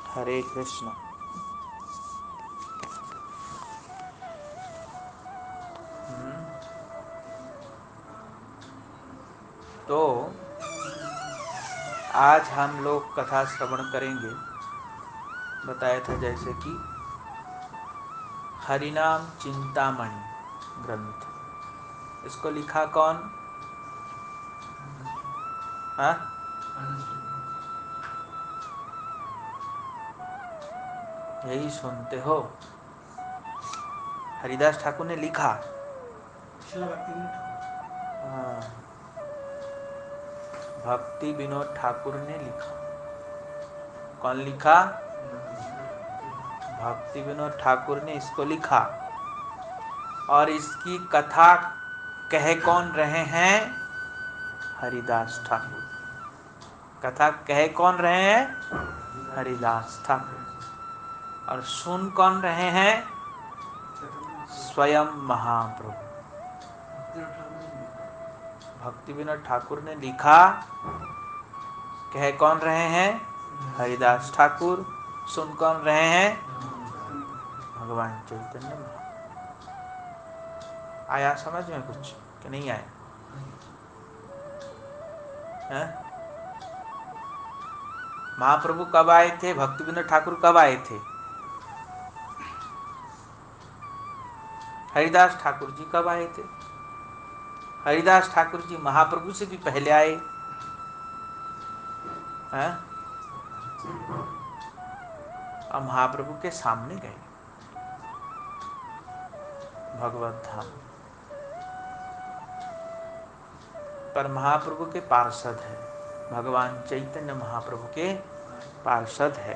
हरे कृष्ण। तो आज हम लोग कथा श्रवण करेंगे। बताया था जैसे कि हरिनाम चिंतामणि ग्रंथ, इसको लिखा कौन? हाँ, यही सुनते हो। हरिदास ठाकुर ने लिखा। हाँ, भक्ति विनोद ठाकुर ने लिखा। कौन लिखा? भक्ति विनोद ठाकुर ने इसको लिखा। और इसकी कथा कह कौन रहे हैं? हरिदास ठाकुर। कथा कह कौन रहे हैं? हरिदास ठाकुर। और सुन कौन रहे हैं? स्वयं महाप्रभु। भक्ति विनोद ठाकुर ने लिखा, कह कौन रहे हैं? हरिदास ठाकुर। सुन कौन रहे हैं? भगवान चैतन्य महाप्रभु। आया समझ में कुछ कि नहीं आया? है? महाप्रभु कब आए थे? भक्ति विनोद ठाकुर कब आए थे? हरिदास ठाकुर जी कब आए थे? हरिदास ठाकुर जी महाप्रभु से भी पहले आए हैं? और महाप्रभु के सामने गए भगवत धाम। पर महाप्रभु के पार्षद है, भगवान चैतन्य महाप्रभु के पार्षद है।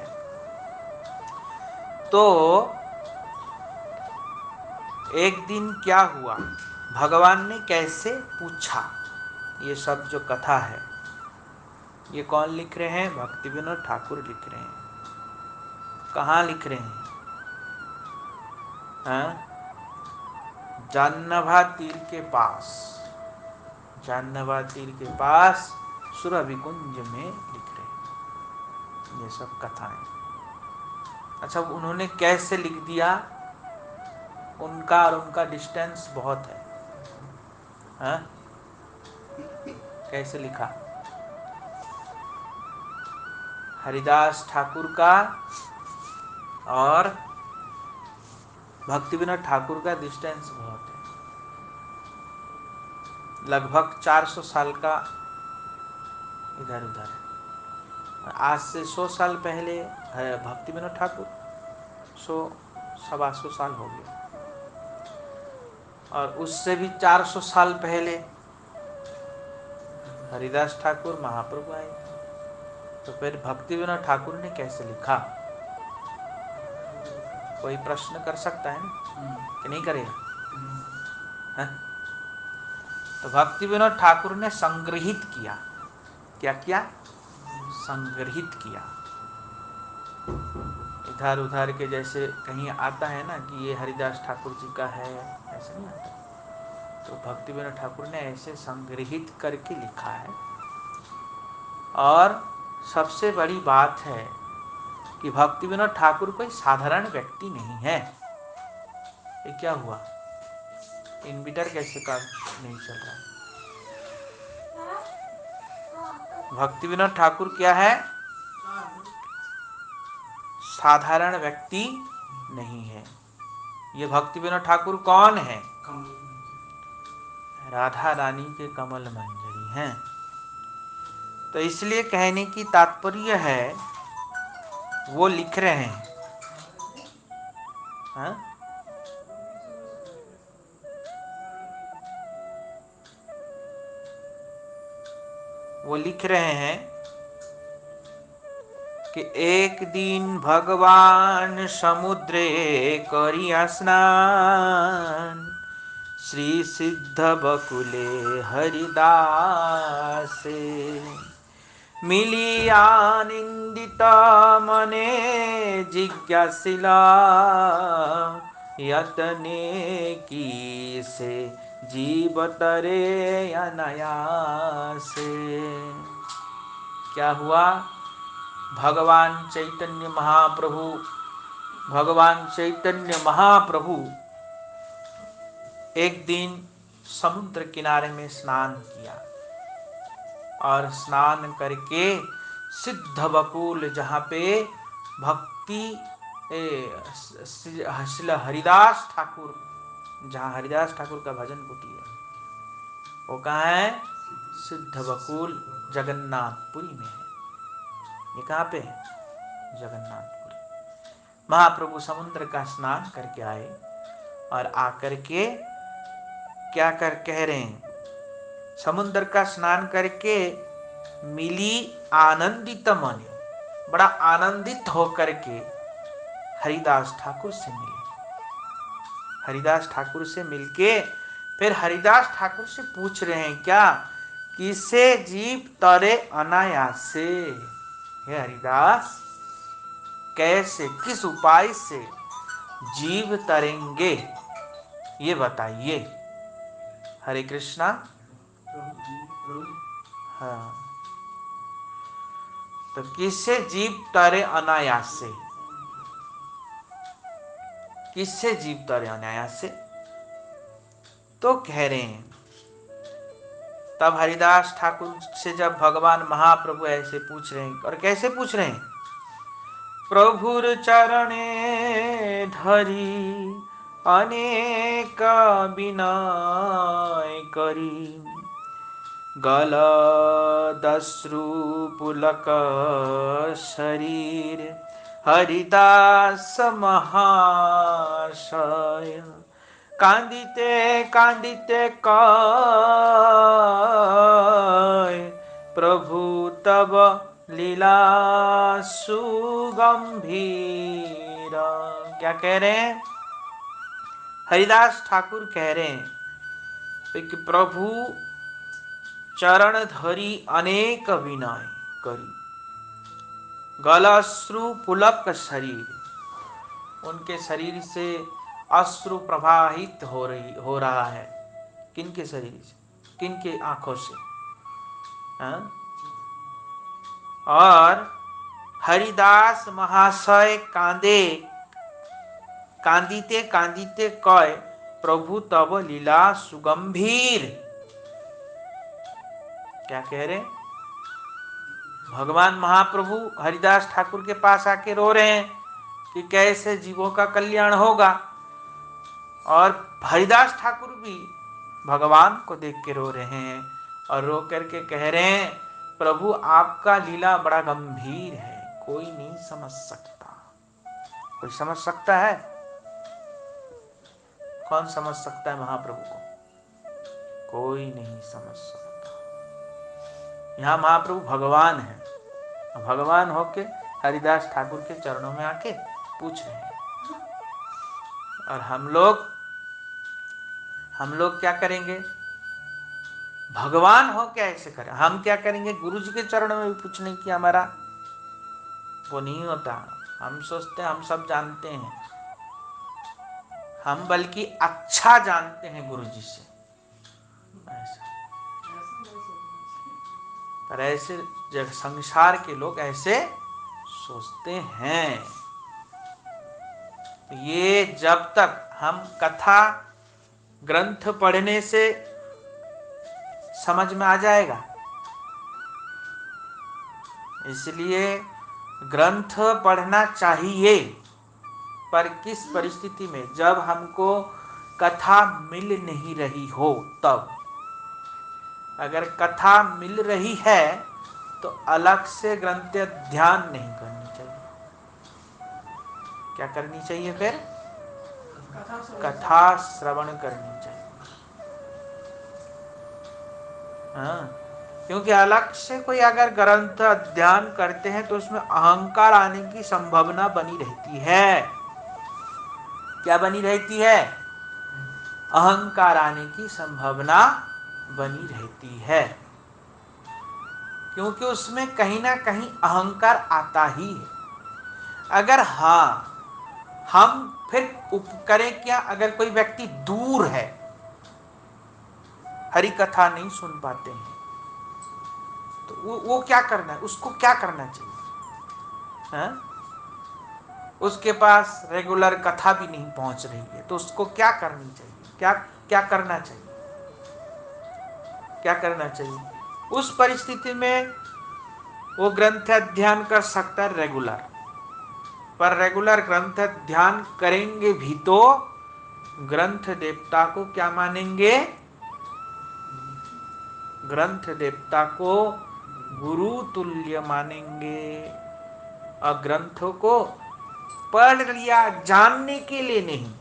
तो एक दिन क्या हुआ, भगवान ने कैसे पूछा, ये सब जो कथा है ये कौन लिख रहे हैं? भक्ति विनोद ठाकुर लिख रहे हैं। कहाँ लिख रहे हैं? जाह्नवा तीर के पास। जाह्नवा तीर के पास सुरभि कुंज में लिख रहे हैं ये सब कथाएं। अच्छा, उन्होंने कैसे लिख दिया? उनका और उनका डिस्टेंस बहुत है। हाँ? कैसे लिखा? हरिदास ठाकुर का और भक्ति विनोद ठाकुर का डिस्टेंस बहुत है, लगभग 400 साल का इधर उधर है। आज से 100 साल पहले भक्ति विनोद ठाकुर, 100-125 साल हो गया। और उससे भी 400 साल पहले हरिदास ठाकुर महाप्रभु आए। तो फिर भक्ति विनोद ठाकुर ने कैसे लिखा? कोई प्रश्न कर सकता है ना कि नहीं करेगा? है? तो भक्ति विनोद ठाकुर ने संग्रहित किया। क्या किया? संग्रहित किया। इधर उधर के जैसे कहीं आता है ना कि ये हरिदास ठाकुर जी का है, ऐसा नहीं आता। तो भक्ति विनोद ठाकुर ने ऐसे संग्रहित करके लिखा है। और सबसे बड़ी बात है कि भक्ति विनोद ठाकुर कोई साधारण व्यक्ति नहीं है। ये क्या हुआ? इनवर्टर कैसे काम नहीं चल रहा? भक्ति विनोद ठाकुर क्या है? साधारण व्यक्ति नहीं है। ये भक्ति विनोद ठाकुर कौन है? राधा रानी के कमल मंजरी हैं। तो इसलिए कहने की तात्पर्य है, वो लिख रहे हैं। हाँ? वो लिख रहे हैं कि एक दिन भगवान समुद्रे करिया स्नान, श्री सिद्ध बकुले हरिदासे, मिली आनंदित मने जिज्ञासिला, यतने की से जीवतरे अनायासे। क्या हुआ? भगवान चैतन्य महाप्रभु एक दिन समुद्र किनारे में स्नान किया और स्नान करके सिद्ध बकुल, जहाँ पे भक्ति हरिदास ठाकुर, जहाँ हरिदास ठाकुर का भजन कुटी है, वो कहाँ है? सिद्ध बकुल जगन्नाथपुरी में है। ये कहाँ पे है? जगन्नाथपुरी। महाप्रभु समुद्र का स्नान करके आए और आकर के क्या कह रहे हैं? समुद्र का स्नान करके मिली आनंदित मन, बड़ा आनंदित होकर के हरिदास ठाकुर से मिले। हरिदास ठाकुर से मिलके फिर हरिदास ठाकुर से पूछ रहे हैं क्या? किसे जीव तरे अनायासे? हे हरिदास, कैसे, किस उपाय से जीव तरेंगे, ये बताइए। हरे कृष्णा। हाँ, तो किससे जीव तरे अनायास से? किससे जीव तरे अनायास से? तो कह रहे हैं, तब हरिदास ठाकुर से जब भगवान महाप्रभु ऐसे पूछ रहे हैं, और कैसे पूछ रहे हैं? प्रभुर चरणे धरी अनेक विनय करी, गलदश्रु पुलक शरीर हरिदास महाशय, कांदिते कांदिते कय प्रभु तब लीला सुगंभीर। क्या कह रहे हैं? हरिदास ठाकुर कह रहे हैं कि प्रभु चरण धरी अनेक विनय करी, गलश्रु पुलक शरीर, उनके शरीर से अश्रु प्रवाहित हो रहा है। किनके शरीर से? किनके आंखों से? और हरिदास महाशय कांदिते कांदिते कय प्रभु तब लीला सुगंभीर। क्या कह रहे? भगवान महाप्रभु हरिदास ठाकुर के पास आके रो रहे हैं कि कैसे जीवों का कल्याण होगा, और हरिदास ठाकुर भी भगवान को देख के रो रहे हैं और रो करके कह रहे हैं, प्रभु आपका लीला बड़ा गंभीर है, कोई नहीं समझ सकता। कोई समझ सकता है? कौन समझ सकता है महाप्रभु को? कोई नहीं समझ सकता। यहाँ महाप्रभु भगवान है, भगवान होके हरिदास ठाकुर के चरणों में आके पूछ रहे हैं। और हम लोग क्या करेंगे? भगवान हो क्या ऐसे करें? हम क्या करेंगे? गुरु जी के चरणों में भी पूछने की हमारा वो नहीं होता। हम सोचते हैं हम सब जानते हैं, हम बल्कि अच्छा जानते हैं गुरु जी से। पर ऐसे संसार के लोग ऐसे सोचते हैं। ये जब तक हम कथा ग्रंथ पढ़ने से समझ में आ जाएगा, इसलिए ग्रंथ पढ़ना चाहिए, पर किस परिस्थिति में? जब हमको कथा मिल नहीं रही हो तब। अगर कथा मिल रही है तो अलग से ग्रंथ ध्यान नहीं करनी चाहिए। क्या करनी चाहिए? फिर कथा श्रवण करनी चाहिए। हाँ, क्योंकि अलग से कोई अगर ग्रंथ अध्ययन करते हैं तो उसमें अहंकार आने की संभावना बनी रहती है। क्या बनी रहती है? अहंकार आने की संभावना बनी रहती है, क्योंकि उसमें कहीं ना कहीं अहंकार आता ही है। अगर हम फिर करें क्या? अगर कोई व्यक्ति दूर है, हरि कथा नहीं सुन पाते हैं, तो वो क्या करना है? उसको क्या करना चाहिए? है? उसके पास रेगुलर कथा भी नहीं पहुंच रही है, तो उसको क्या करनी चाहिए? क्या क्या करना चाहिए? क्या करना चाहिए? उस परिस्थिति में वो ग्रंथ अध्ययन कर सकता है रेगुलर, पर रेगुलर ग्रंथ ध्यान करेंगे भी तो ग्रंथ देवता को क्या मानेंगे? ग्रंथ देवता को गुरु तुल्य मानेंगे, और ग्रंथों को पढ़ लिया जानने के लिए नहीं,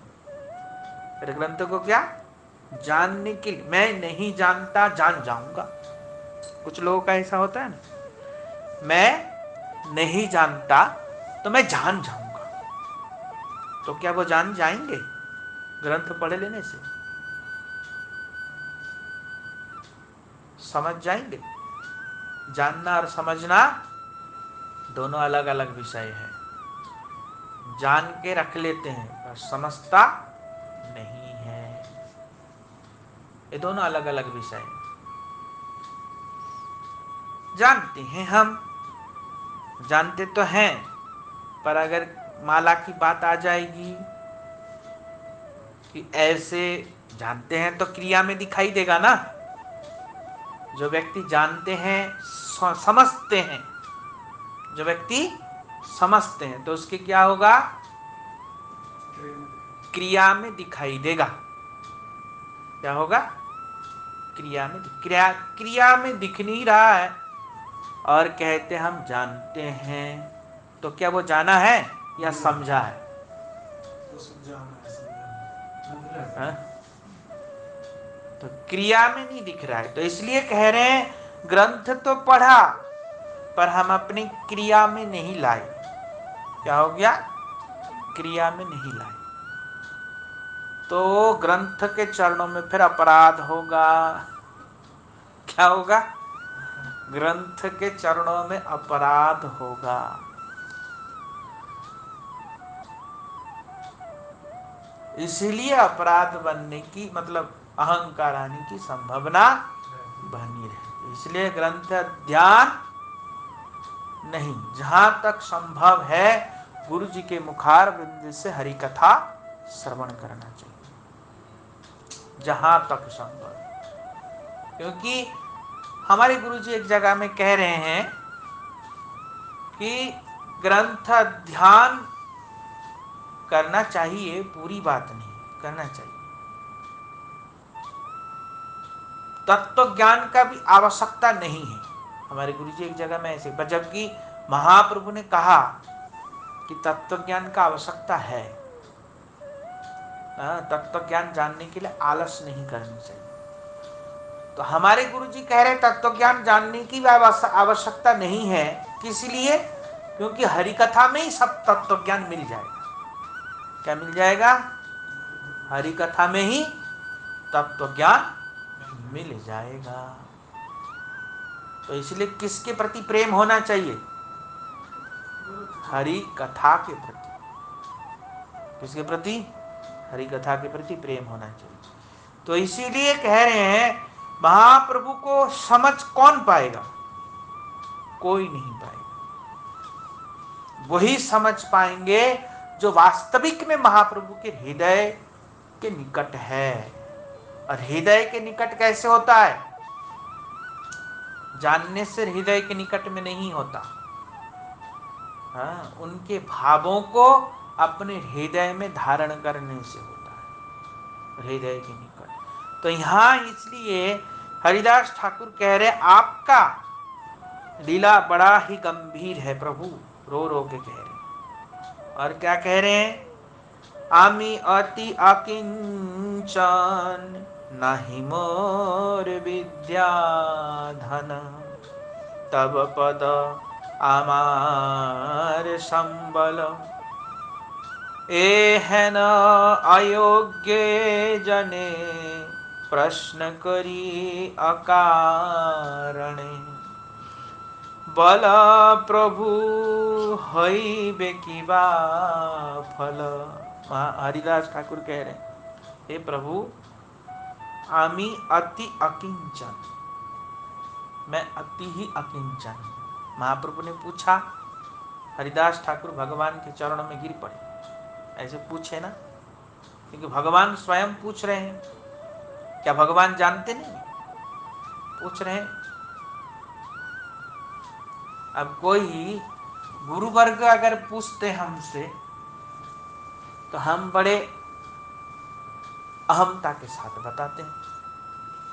फिर ग्रंथों को क्या जानने के लिए। मैं नहीं जानता जान जाऊंगा, कुछ लोगों का ऐसा होता है ना, मैं नहीं जानता तो मैं जान जाऊंगा। तो क्या वो जान जाएंगे ग्रंथ पढ़ लेने से? समझ जाएंगे? जानना और समझना दोनों अलग अलग विषय है। जान के रख लेते हैं पर समझता नहीं है, ये दोनों अलग अलग विषय हैं। जानते हैं, हम जानते तो हैं, पर अगर माला की बात आ जाएगी कि ऐसे जानते हैं तो क्रिया में दिखाई देगा ना। जो व्यक्ति जानते हैं, समझते हैं, जो व्यक्ति समझते हैं तो उसके क्या होगा? क्रिया में दिखाई देगा। क्या होगा? क्रिया में, क्रिया में दिख नहीं रहा है और कहते हम जानते हैं, तो क्या वो जाना है या समझा है? तो क्रिया में नहीं दिख रहा है, तो इसलिए कह रहे हैं ग्रंथ तो पढ़ा पर हम अपनी क्रिया में नहीं लाए। क्या हो गया? क्रिया में नहीं लाए, तो ग्रंथ के चरणों में फिर अपराध होगा। क्या होगा? ग्रंथ के चरणों में अपराध होगा। इसीलिए अपराध बनने की, मतलब अहंकार आने की संभावना बनी रहे, इसलिए ग्रंथ ध्यान नहीं। जहां तक संभव है गुरु जी के मुखार बिंद से हरि कथा श्रवण करना चाहिए, जहां तक संभव। क्योंकि हमारे गुरु जी एक जगह में कह रहे हैं कि ग्रंथ ध्यान करना चाहिए, पूरी बात नहीं, करना चाहिए। तत्व ज्ञान का भी आवश्यकता नहीं है, हमारे गुरु जी एक जगह में ऐसे, पर जबकि महाप्रभु ने कहा कि तत्व ज्ञान का आवश्यकता है। तत्व ज्ञान जानने के लिए आलस नहीं करनी चाहिए। तो हमारे गुरु जी कह रहे तत्व ज्ञान जानने की आवश्यकता नहीं है, किस लिए? क्योंकि हरि कथा में ही सब तत्व ज्ञान मिल जाएगा। क्या मिल जाएगा? हरि कथा में ही तत्व ज्ञान मिल जाएगा। तो इसलिए किसके प्रति प्रेम होना चाहिए? हरि कथा के प्रति। किसके प्रति? हरि कथा के प्रति प्रेम होना चाहिए। तो इसीलिए कह रहे हैं महाप्रभु को समझ कौन पाएगा? कोई नहीं पाएगा। वही समझ पाएंगे जो वास्तविक में महाप्रभु के हृदय के निकट है। और हृदय के निकट कैसे होता है? जानने से हृदय के निकट में नहीं होता। हाँ, उनके भावों को अपने हृदय में धारण करने से होता है, हृदय के निकट। तो यहां इसलिए हरिदास ठाकुर कह रहे आपका लीला बड़ा ही गंभीर है प्रभु, रो रो के कह रहे। और क्या कह रहे हैं? आमी अति अकिंचन नाही मोर विद्या धन, तब पद आमार संबल, एहन अयोग्य जने प्रश्न करी अकारणे, बल प्रभु हईबे किबा फल। हरिदास ठाकुर कह रहे हे प्रभु, आमी अति अकिंचन, मैं अति ही अकिंचन। महाप्रभु ने पूछा हरिदास ठाकुर भगवान के चरणों में गिर पड़े? ऐसे पूछे ना, क्योंकि भगवान स्वयं पूछ रहे हैं। क्या भगवान जानते नहीं? पूछ रहे हैं। अब कोई गुरु वर्ग अगर पूछते हमसे तो हम बड़े अहमता के साथ बताते हैं,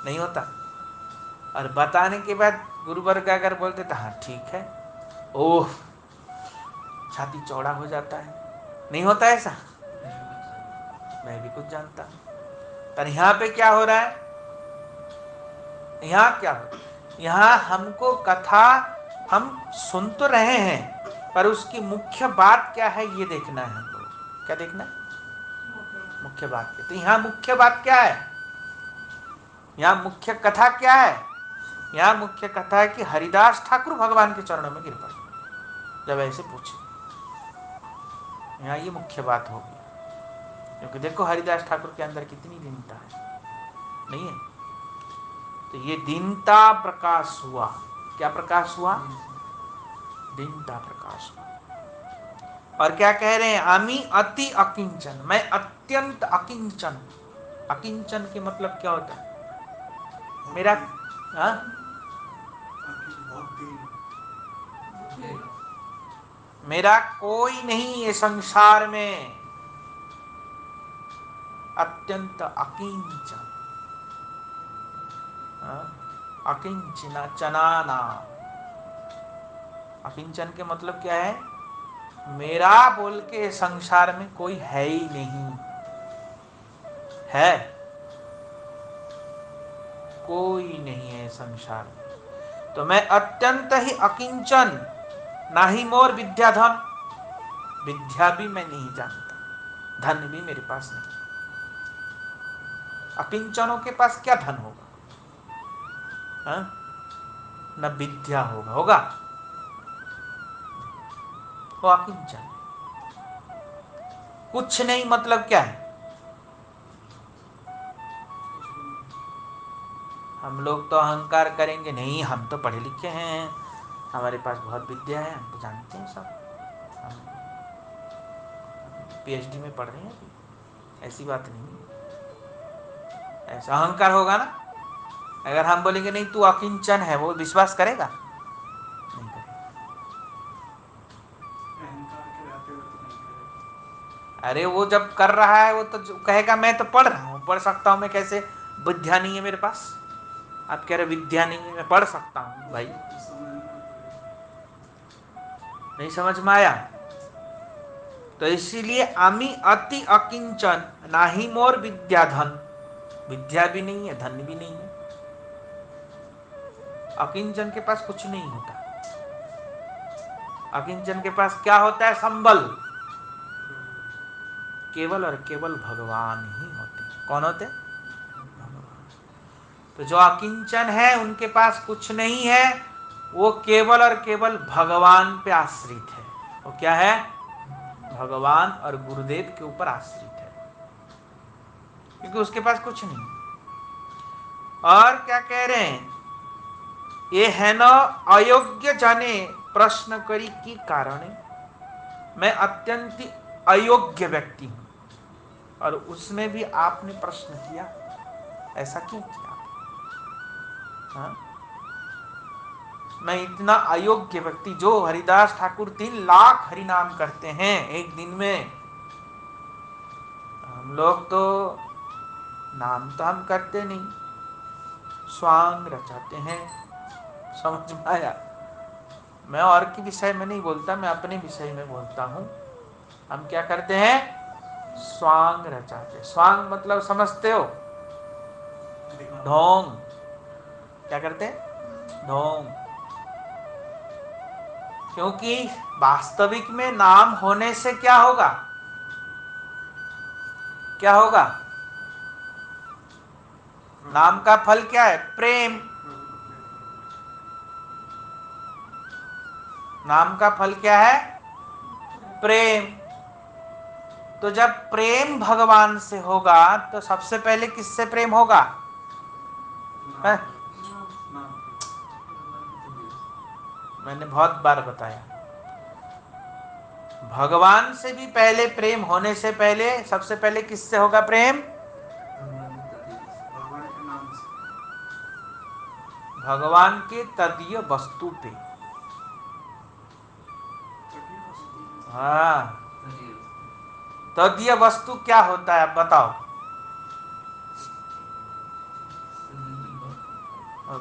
नहीं होता? और बताने के बाद गुरु वर्ग अगर बोलते तो हाँ ठीक है, ओह, छाती चौड़ा हो जाता है, नहीं होता ऐसा? मैं भी कुछ जानता हूं। पर यहाँ पे क्या हो रहा है? यहाँ क्या हो, यहाँ हमको कथा हम सुन तो रहे हैं, पर उसकी मुख्य बात क्या है ये देखना है हमको। क्या देखना है? मुख्य बात क्या? तो यहाँ मुख्य बात क्या है? यहाँ मुख्य कथा क्या है? यहाँ मुख्य कथा है कि हरिदास ठाकुर भगवान के चरणों में गिर पड़े जब ऐसे पूछे। यहाँ ये मुख्य बात होगी, क्योंकि देखो हरिदास ठाकुर के अंदर कितनी दीनता है, नहीं है? तो ये दीनता प्रकाश हुआ। क्या प्रकाश हुआ? दीनता प्रकाश हुआ। और क्या कह रहे हैं? आमी अति अकिंचन, मैं अत्यंत अकिंचन। अकिंचन के मतलब क्या होता है? मेरा मेरा कोई नहीं है संसार में। अत्यंत अकिंचन, अकिंचना चनाना। अकिंचन के मतलब क्या है? मेरा बोल के संसार में कोई है ही नहीं है, कोई नहीं है संसार में। तो मैं अत्यंत ही अकिंचन, ना ही मोर विद्या धन, विद्या भी मैं नहीं जानता, धन भी मेरे पास नहीं। अकिंचनों के पास क्या धन होगा? न विद्या होगा वो अकिंचन। कुछ नहीं मतलब क्या है? हम लोग तो अहंकार करेंगे, नहीं हम तो पढ़े लिखे हैं, हमारे पास बहुत विद्या है, हम तो जानते हैं सब, हम PhD में पढ़ रहे हैं। ऐसी बात नहीं, ऐसा अहंकार होगा ना। अगर हम बोलेंगे नहीं तू अकिंचन है, वो विश्वास करेगा? नहीं करेगा। अरे वो जब कर रहा है वो तो कहेगा मैं तो पढ़ रहा हूँ, पढ़ सकता हूँ मैं, कैसे विद्या नहीं है मेरे पास? आप कह रहे विद्या नहीं है, मैं पढ़ सकता हूँ। भाई नहीं समझ में आया? तो इसीलिए आमी अति अकिंचन, ना ही मोर विद्या धन, विद्या भी नहीं है, धन भी नहीं है। अकिंचन के पास कुछ नहीं होता। अकिंचन के पास क्या होता है? संबल। केवल और केवल भगवान ही होते। कौन होते? भगवान। तो जो अकिंचन है उनके पास कुछ नहीं है, वो केवल और केवल भगवान पे आश्रित है। वो क्या है? भगवान और गुरुदेव के ऊपर आश्रित है, क्योंकि उसके पास कुछ नहीं। और क्या कह रहे हैं? ये है न अयोग्य जाने प्रश्न करी की कारण, मैं अत्यंत अयोग्य व्यक्ति हूं। और उसमें भी आपने प्रश्न किया, ऐसा क्यों किया? हाँ? मैं इतना अयोग्य व्यक्ति, जो हरिदास ठाकुर 3 लाख हरिनाम करते हैं एक दिन में, हम लोग तो नाम तो हम करते नहीं, स्वांग रचाते हैं। समझ में आया? मैं और के विषय में नहीं बोलता, मैं अपने विषय में बोलता हूं। हम क्या करते हैं? स्वांग रचाते। स्वांग मतलब समझते हो? ढोंग। क्या करते हैं? ढोंग। क्योंकि वास्तविक में नाम होने से क्या होगा? क्या होगा? नाम का फल क्या है? प्रेम। नाम का फल क्या है? प्रेम। तो जब प्रेम भगवान से होगा तो सबसे पहले किससे प्रेम होगा? है? मैंने बहुत बार बताया, भगवान से भी पहले प्रेम होने से पहले सबसे पहले किससे होगा प्रेम? भगवान के तदीय वस्तु पे। हाँ, तदीय वस्तु क्या होता है आप बताओ?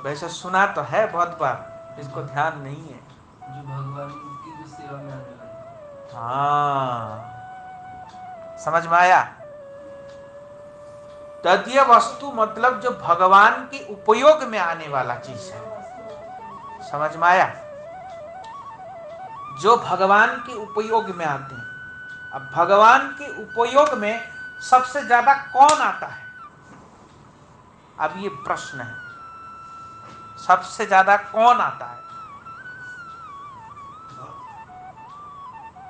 वैसे सुना तो है बहुत बार, इसको ध्यान नहीं है। जो भगवान की जो सेवा में आने वाला। हाँ, समझ में आया? तदीय वस्तु मतलब जो भगवान के उपयोग में आने वाला चीज है। समझ में आया? जो भगवान के उपयोग में आते हैं। अब भगवान के उपयोग में सबसे ज्यादा कौन आता है? अब ये प्रश्न है, सबसे ज्यादा कौन आता है?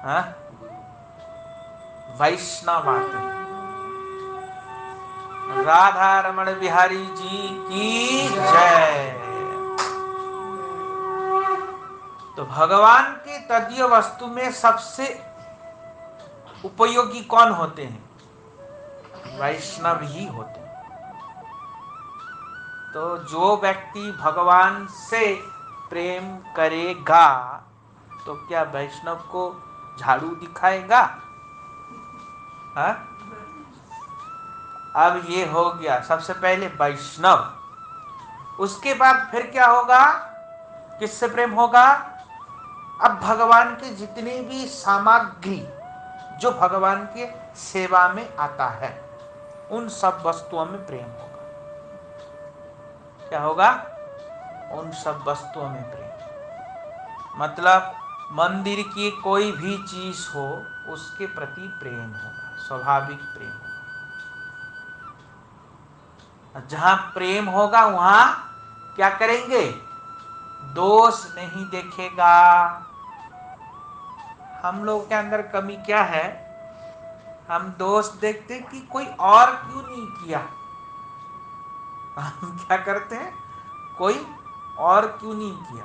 हाँ? वैष्णव आते हैं। राधा रमण बिहारी जी की जय। तो भगवान के तदीय वस्तु में सबसे उपयोगी कौन होते हैं? वैष्णव ही होते हैं। तो जो व्यक्ति भगवान से प्रेम करेगा तो क्या वैष्णव को झाड़ू दिखाएगा? हाँ? अब ये हो गया सबसे पहले वैष्णव। उसके बाद फिर क्या होगा? किससे प्रेम होगा? अब भगवान के जितने भी सामग्री जो भगवान के सेवा में आता है उन सब वस्तुओं में प्रेम होगा। क्या होगा? उन सब वस्तुओं में प्रेम। मतलब मंदिर की कोई भी चीज हो उसके प्रति प्रेम होगा, स्वाभाविक प्रेम होगा। जहां प्रेम होगा वहां क्या करेंगे? दोष नहीं देखेगा। हम लोग के अंदर कमी क्या है? हम दोष देखते कि कोई और क्यों नहीं किया। हम क्या करते हैं? कोई और क्यों नहीं किया।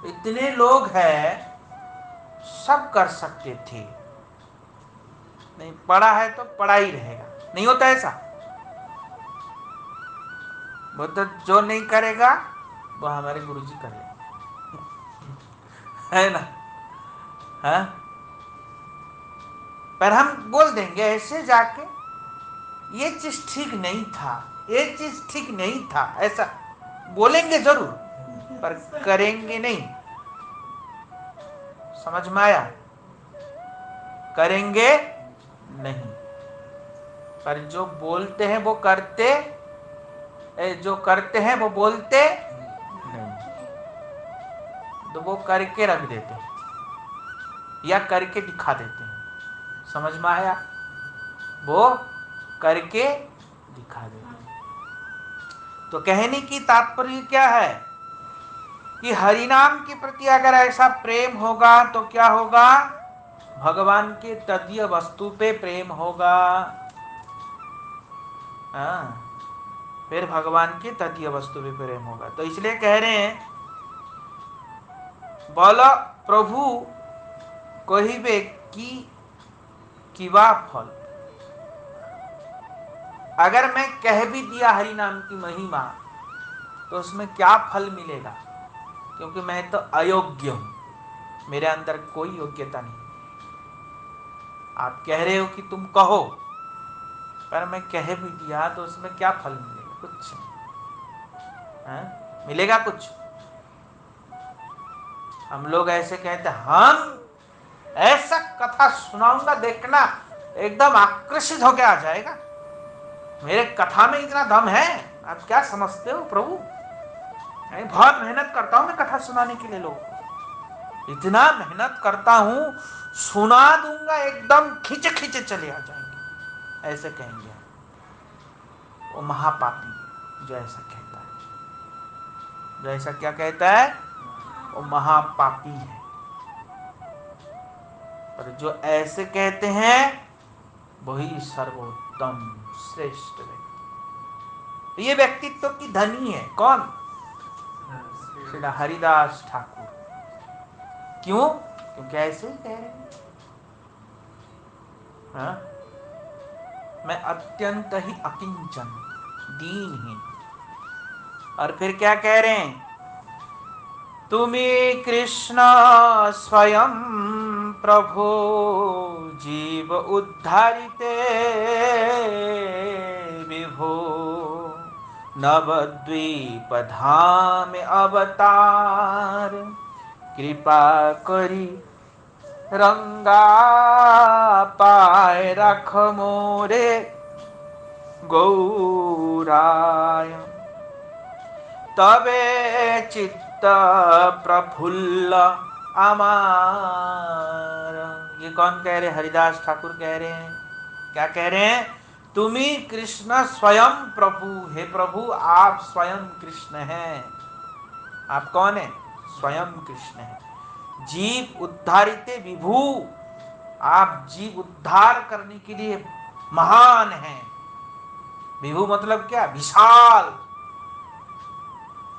इतने लोग हैं, सब कर सकते थे। नहीं पढ़ा है तो पढ़ा ही रहेगा, नहीं होता ऐसा। वो तो जो नहीं करेगा वो हमारे गुरुजी कर लेंगे, है ना? हाँ? पर हम बोल देंगे ऐसे जाके, ये चीज ठीक नहीं था, ये चीज ठीक नहीं था, ऐसा बोलेंगे जरूर पर करेंगे नहीं। समझ में आया? करेंगे नहीं। पर जो बोलते हैं वो करते, जो करते हैं वो बोलते नहीं। तो वो करके रख देते हैं या करके दिखा देते हैं। समझ में आया? वो करके दिखा देते हैं। तो कहने की तात्पर्य क्या है कि हरिनाम के प्रति अगर ऐसा प्रेम होगा तो क्या होगा? भगवान के तदीय वस्तु पे प्रेम होगा। हाँ, फिर भगवान के तदीय वस्तु पे प्रेम होगा। तो इसलिए कह रहे हैं, बोलो प्रभु कहिबे की किवा फल। अगर मैं कह भी दिया हरि नाम की महिमा तो उसमें क्या फल मिलेगा? क्योंकि मैं तो अयोग्य हूं, मेरे अंदर कोई योग्यता नहीं। आप कह रहे हो कि तुम कहो, पर मैं कह भी दिया तो उसमें क्या फल मिलेगा? कुछ नहीं। मिलेगा कुछ? हम लोग ऐसे कहते हैं, हम ऐसा कथा सुनाऊंगा, देखना एकदम आकर्षित होकर आ जाएगा, मेरे कथा में इतना दम है। आप क्या समझते हो प्रभु? मैं बहुत मेहनत करता हूं मैं कथा सुनाने के लिए, लोगों को इतना मेहनत करता हूं, सुना दूंगा एकदम खिंच खिंच चले आ जाएंगे, ऐसे कहेंगे। वो महापापी जो ऐसा कहता है, जो ऐसा क्या कहता है, वो महापापी है। पर जो ऐसे कहते हैं वही सर्वोत्तम श्रेष्ठ व्यक्ति। ये व्यक्तित्व की धनी है कौन? श्री हरिदास ठाकुर। क्यों? क्योंकि ऐसे ही कह रहे हैं। हाँ? मैं अत्यंत ही अकिंचन, दीनहीन। और फिर क्या कह रहे हैं? तुम्हें कृष्ण स्वयं प्रभो जीव उद्धारिते विभो नवद्वीप धाम अवतार कृपा करी रंगा पाए रख मोरे गौराय तबे चित्त प्रफुल्ल अमार। ये कौन कह रहे? हरिदास ठाकुर कह रहे हैं। क्या कह रहे हैं? तुम्ही कृष्ण स्वयं प्रभु, हे प्रभु आप स्वयं कृष्ण हैं। आप कौन है? स्वयं कृष्ण है। जीव उद्धारिते विभु, आप जीव उद्धार करने के लिए महान हैं। विभु मतलब क्या? विशाल।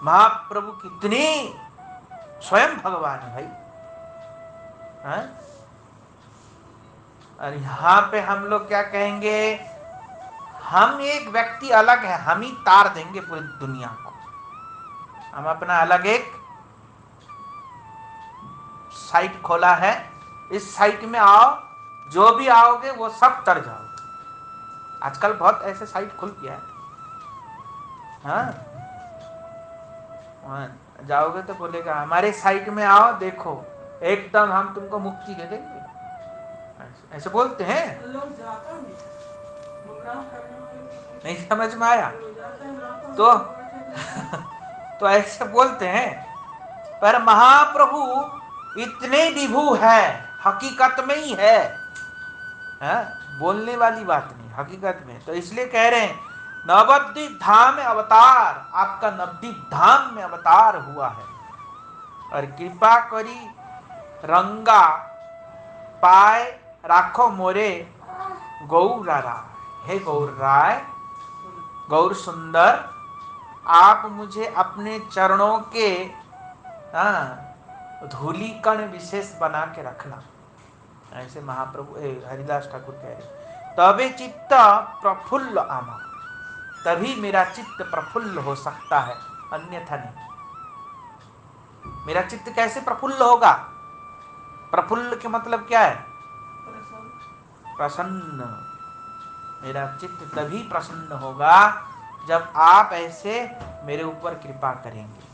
महाप्रभु कितने स्वयं भगवान है भाई। हाँ? और यहां पे हम लोग क्या कहेंगे? हम एक व्यक्ति अलग है, हम ही तार देंगे पूरी दुनिया को। हम अपना अलग एक साइट खोला है, इस साइट में आओ, जो भी आओगे वो सब तर जाओगे। आजकल बहुत ऐसे साइट खुल गया है। हाँ? जाओगे तो बोलेगा हमारे साइट में आओ, देखो एकदम हम तुमको मुक्ति दे देंगे। ऐसे बोलते हैं। नहीं समझ में आया तो तो ऐसे बोलते हैं। पर महाप्रभु इतने विभु है, हकीकत में ही है, बोलने वाली बात नहीं, हकीकत में। तो इसलिए कह रहे हैं नवद्वीप धाम में अवतार, आपका नवद्वीप धाम में अवतार हुआ है। और कृपा करी रंगा पाए राखो मोरे गौरारा, हे गौर राय, गौर सुंदर, आप मुझे अपने चरणों के धूली कण विशेष बना के रखना। ऐसे महाप्रभु हरिदास ठाकुर कह रहे। तबे चित्त प्रफुल्ल आमा, तभी मेरा चित्त प्रफुल्ल हो सकता है, अन्यथा नहीं। मेरा चित्त कैसे प्रफुल्ल होगा? प्रफुल्ल के मतलब क्या है? प्रसन्न। मेरा चित्त तभी प्रसन्न होगा जब आप ऐसे मेरे ऊपर कृपा करेंगे।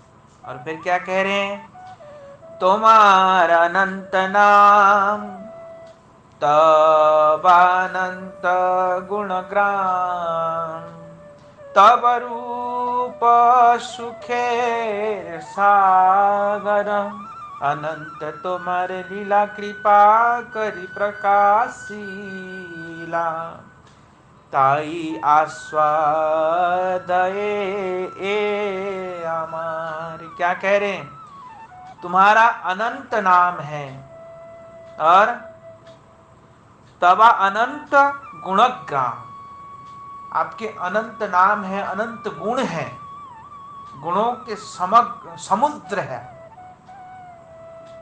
और फिर क्या कह रहे हैं? तुम्हार अनंत नाम तब अनंत गुणग्राम, तब रूप सुखेर सागर, अनंत तुम्हारे लीला कृपा करी प्रकाशीला, ताई आस्वादये ए अमार। क्या कह रहे हैं? तुम्हारा अनंत नाम है और तबा अनंत गुणग्राम, आपके अनंत नाम है, अनंत गुण है, गुणों के समग्र समुद्र है।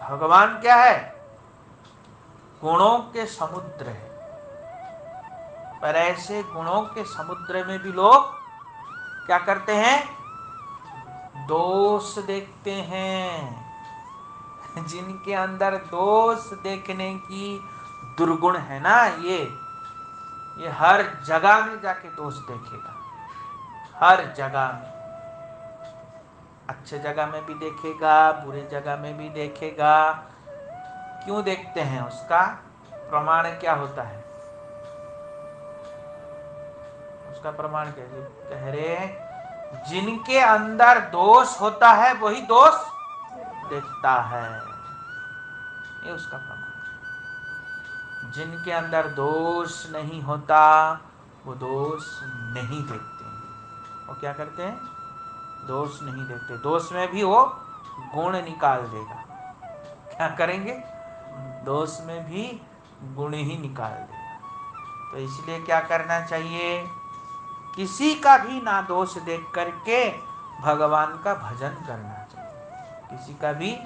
भगवान क्या है? गुणों के समुद्र है। पर ऐसे गुणों के समुद्र में भी लोग क्या करते हैं? दोष देखते हैं। जिनके अंदर दोष देखने की दुर्गुण है ना, ये हर जगह में जाके दोष देखेगा। हर जगह में, अच्छे जगह में भी देखेगा, बुरे जगह में भी देखेगा। क्यों देखते हैं? उसका प्रमाण क्या होता है? उसका प्रमाण कैसे कह रहे हैं? जिनके अंदर दोष होता है वही दोष देखता है, ये उसका प्रमाण। जिनके अंदर दोष नहीं होता वो दोष नहीं देखते हैं। वो क्या करते हैं? दोष नहीं देखते। दोष में भी वो गुण निकाल देगा। क्या करेंगे? दोष में भी गुण ही निकाल देगा। तो इसलिए क्या करना चाहिए? किसी का भी ना दोष देख करके भगवान का भजन करना चाहिए। किसी का भी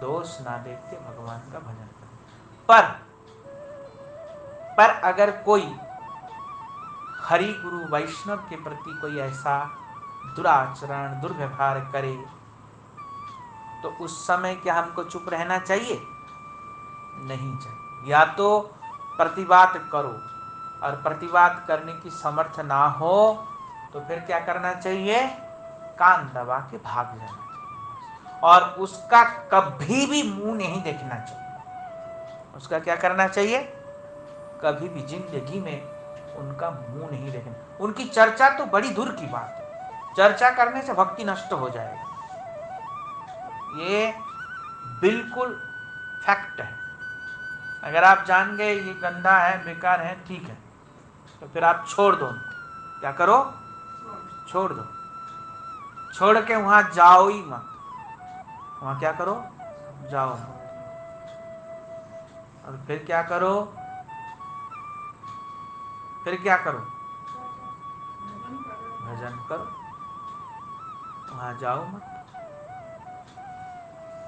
दोष ना देख के भगवान का भजन करना। पर पर अगर कोई हरि गुरु वैष्णव के प्रति कोई ऐसा दुराचरण दुर्व्यवहार करे तो उस समय क्या हमको चुप रहना चाहिए? नहीं चाहिए। या तो प्रतिवाद करो, और प्रतिवाद करने की समर्थ ना हो तो फिर क्या करना चाहिए? कान दबा के भाग जाना चाहिए, और उसका कभी भी मुंह नहीं देखना चाहिए। उसका क्या करना चाहिए? कभी भी जिंदगी में उनका मुंह नहीं देखना। उनकी चर्चा तो बड़ी दूर की बात है, चर्चा करने से भक्ति नष्ट हो जाएगा, ये बिल्कुल फैक्ट है। अगर आप जान गए ये गंदा है, बेकार है, ठीक है, तो फिर आप छोड़ दो उनको। क्या करो? छोड़ दो। छोड़ के वहां जाओ ही मत। वहां क्या करो? जाओ मत। और फिर क्या करो? फिर क्या करो? भजन करो। वहां जाओ मत।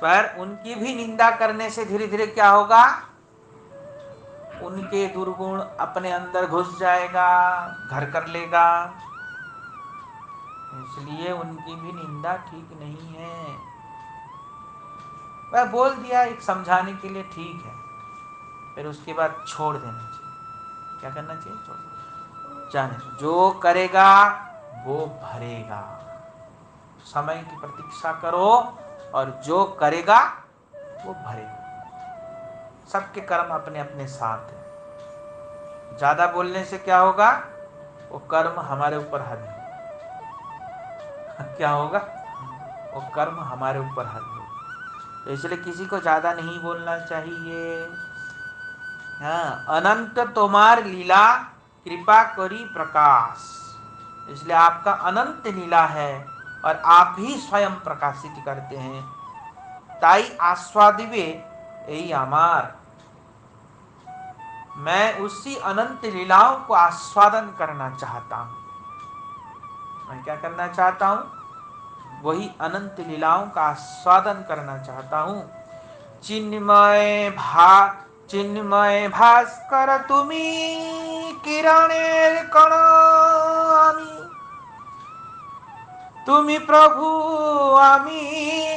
पर उनकी भी निंदा करने से धीरे धीरे क्या होगा? उनके दुर्गुण अपने अंदर घुस जाएगा, घर कर लेगा। इसलिए उनकी भी निंदा ठीक नहीं है। वह बोल दिया एक समझाने के लिए, ठीक है, फिर उसके बाद छोड़ देना चाहिए। क्या करना चाहिए? छोड़ जाने। जो करेगा वो भरेगा। समय की प्रतीक्षा करो, और जो करेगा वो भरेगा। सबके कर्म अपने अपने साथ है। ज्यादा बोलने से क्या होगा? वो कर्म हमारे ऊपर हावी क्या होगा? वो कर्म हमारे ऊपर हावी होगा। तो इसलिए किसी को ज्यादा नहीं बोलना चाहिए। हाँ, अनंत तुम्हार लीला कृपा करी प्रकाश। इसलिए आपका अनंत लीला है और आप ही स्वयं प्रकाशित करते हैं। ताई आस्वादिवे यही आमार। मैं उसी अनंत लीलाओं को आस्वादन करना चाहता हूं। मैं क्या करना चाहता हूं? वही अनंत लीलाओं का आस्वादन करना चाहता हूं। चिन्मय भास्कर तुमी किरणेर कण आमी। तुमी प्रभु आमी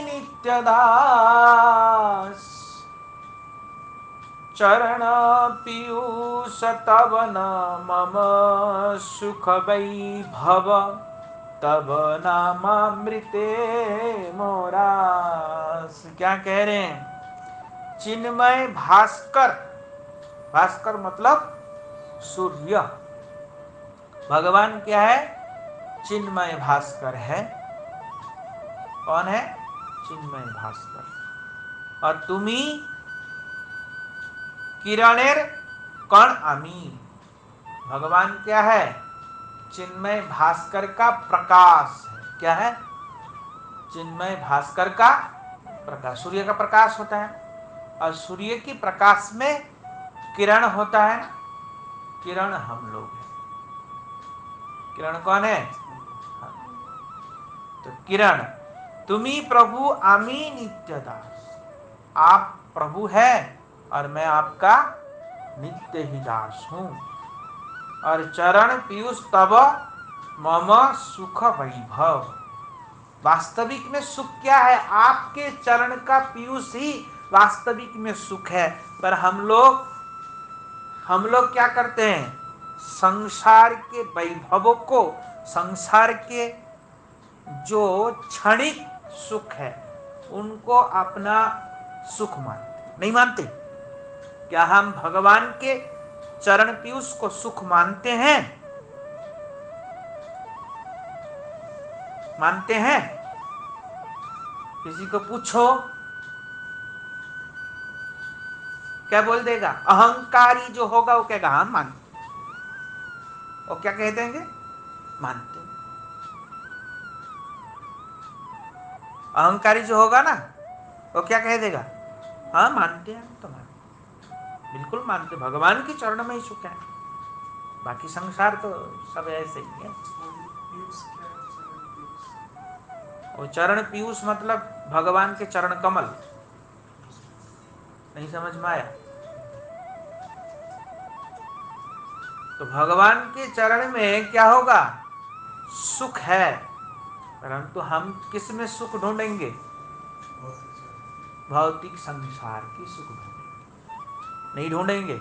नित्य दास। चरण पीयूष तब न मम सुख वैभव। तब नामामृते मोरास। क्या कह रहे हैं? चिन्मय भास्कर। भास्कर मतलब सूर्य। भगवान क्या है? चिन्मय भास्कर है। कौन है? चिन्मय भास्कर। और तुम्ही किरणेर कण आमी। भगवान क्या है? चिन्मय भास्कर का प्रकाश है। क्या है? चिन्मय भास्कर का प्रकाश। सूर्य का प्रकाश होता है, और सूर्य की प्रकाश में किरण होता है। किरण हम लोग हैं। किरण कौन है? तो किरण तुम्ही प्रभु आमी नित्य दास। आप प्रभु है और मैं आपका नित्य ही दास हूं। और चरण पीयूष तब मम सुख वैभव। वास्तविक में सुख क्या है? आपके चरण का पीयूष ही वास्तविक में सुख है। पर हम लोग क्या करते हैं? संसार के वैभवों को, संसार के जो क्षणिक सुख है उनको अपना सुख मानते। नहीं मानते? क्या हम भगवान के चरण पीयूष को सुख मानते हैं? मानते हैं? किसी को पूछो, क्या बोल देगा? अहंकारी जो होगा वो कहेगा हम मानते। वो क्या कह देंगे? मानते। अहंकारी जो होगा ना वो क्या कह देगा? हाँ मानते हैं, तो मानते, बिल्कुल मानते। भगवान के चरण में ही सुख है, बाकी संसार तो सब ऐसे ही है। वो चरण पीयूष मतलब भगवान के चरण कमल। नहीं समझ में आया? तो भगवान के चरण में क्या होगा? सुख है, परंतु हम किस में सुख ढूंढेंगे? भौतिक संसार की सुख ढूंढेंगे, नहीं ढूंढेंगे।